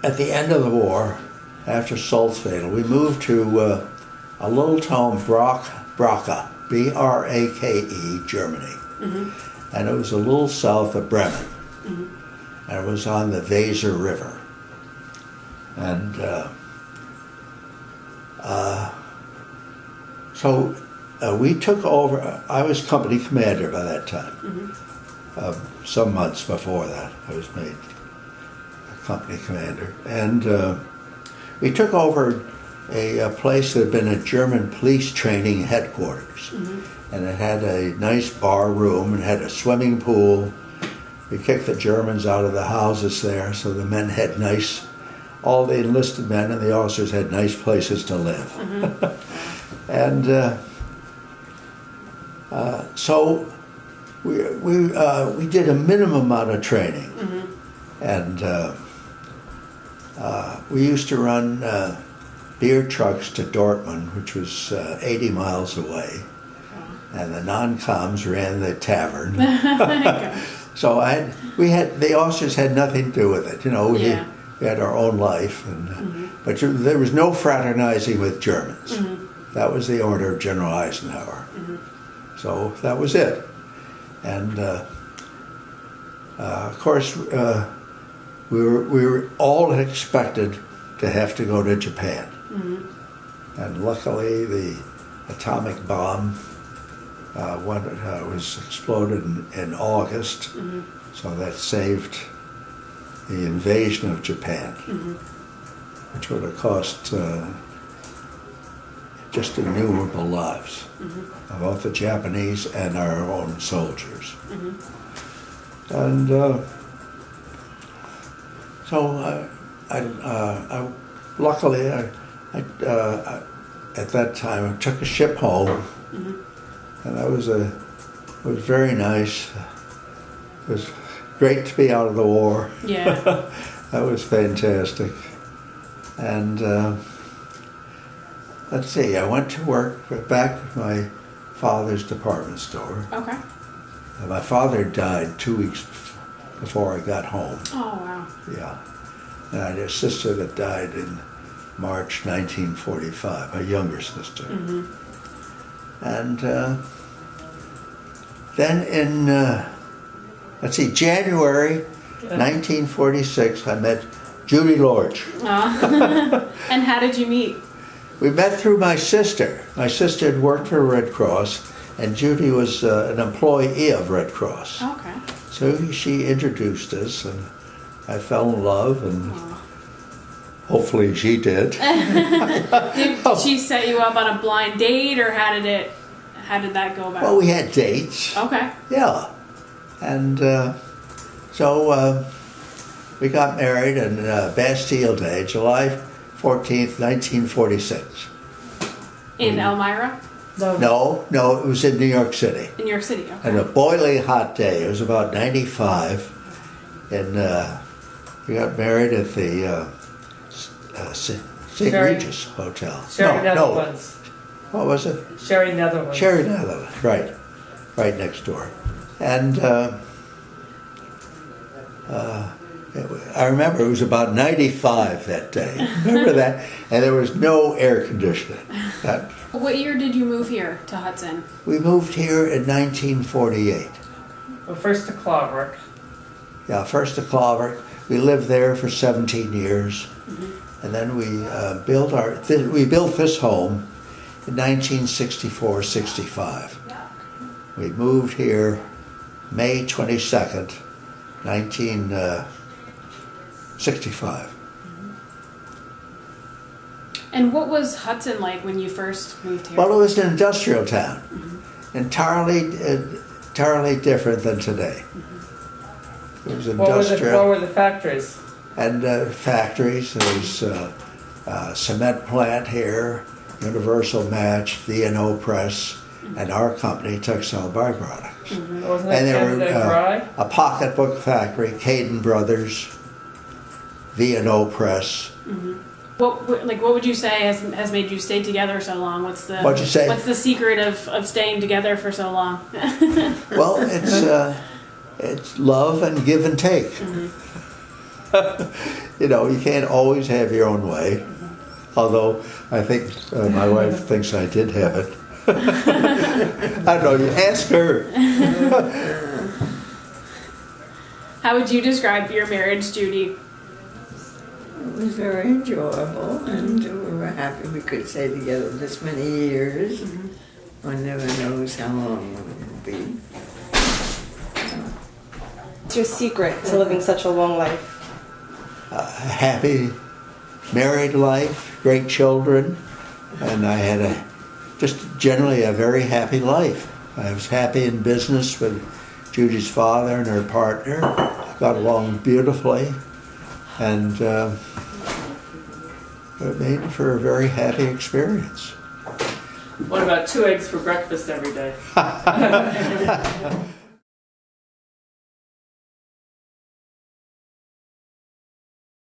at the end of the war, after Salzwedel, we moved to a little town, Brake, B-R-A-K-E, Germany. And it was a little south of Bremen. And it was on the Weser River. And so we took over. I was company commander by that time. Some months before that, I was made a company commander. And we took over a place that had been a German police training headquarters. And it had a nice bar room and had a swimming pool. We kicked the Germans out of the houses there, so the men had all the enlisted men and the officers had nice places to live. And so we did a minimum amount of training. And we used to run beer trucks to Dortmund, which was 80 miles away. And the non-coms ran the tavern. So the officers had nothing to do with it. You know, we had our own life, and but there was no fraternizing with Germans. That was the order of General Eisenhower. So that was it. And of course, we were all expected to have to go to Japan. And luckily, the atomic bomb was exploded in August, so that saved the invasion of Japan, which would have cost just innumerable lives of both the Japanese and our own soldiers. And so luckily, at that time, I took a ship home. And that was very nice. It was great to be out of the war. Yeah. That was fantastic. And let's see, I went to work back at my father's department store. Okay. And my father died 2 weeks before I got home. Oh, wow. Yeah. And I had a sister that died in March 1945, a younger sister. And then in, January 1946, I met Judy Lorge. And how did you meet? We met through my sister. My sister had worked for Red Cross, and Judy was an employee of Red Cross. Okay. So she introduced us, and I fell in love, and hopefully she did. Did she set you up on a blind date, or how did that go about? Well, we had dates. Okay. Yeah. And so we got married on Bastille Day, July 14th, 1946. In Elmira? No, it was in New York City. In New York City, okay. And a boiling hot day. It was about 95. And we got married at the St. Regis Hotel. Sherry Netherlands. What was it? Sherry Netherlands. Sherry Netherlands, right. Right next door. And I remember it was about 95 that day. Remember that? And there was no air conditioning. What year did you move here to Hudson? We moved here in 1948. Well, first to Clobrick. Yeah, first to Clobrick. We lived there for 17 years. And then we built this home in 1964-65. We moved here May 22nd, 1965. And what was Hudson like when you first moved here? Well, it was an industrial town, entirely different than today. It was industrial. What were the factories? And factories. There was a cement plant here, Universal Match, V&O Press, and our company, Textile Byproducts. Wasn't that Canada Dry? A pocketbook factory, Caden Brothers, V&O Press. What would you say has made you stay together so long? What'd you say? What's the secret of staying together for so long? Well, it's love and give and take. You know, you can't always have your own way. Although I think my wife thinks I did have it. I don't know, you ask her. How would you describe your marriage, Judy? It was very enjoyable, and we were happy we could stay together this many years. One never knows how long it will be. What's your secret to living such a long life? Happy married life, great children, and I had just generally a very happy life. I was happy in business with Judy's father and her partner. Got along beautifully, and it made for a very happy experience. What about 2 eggs for breakfast every day?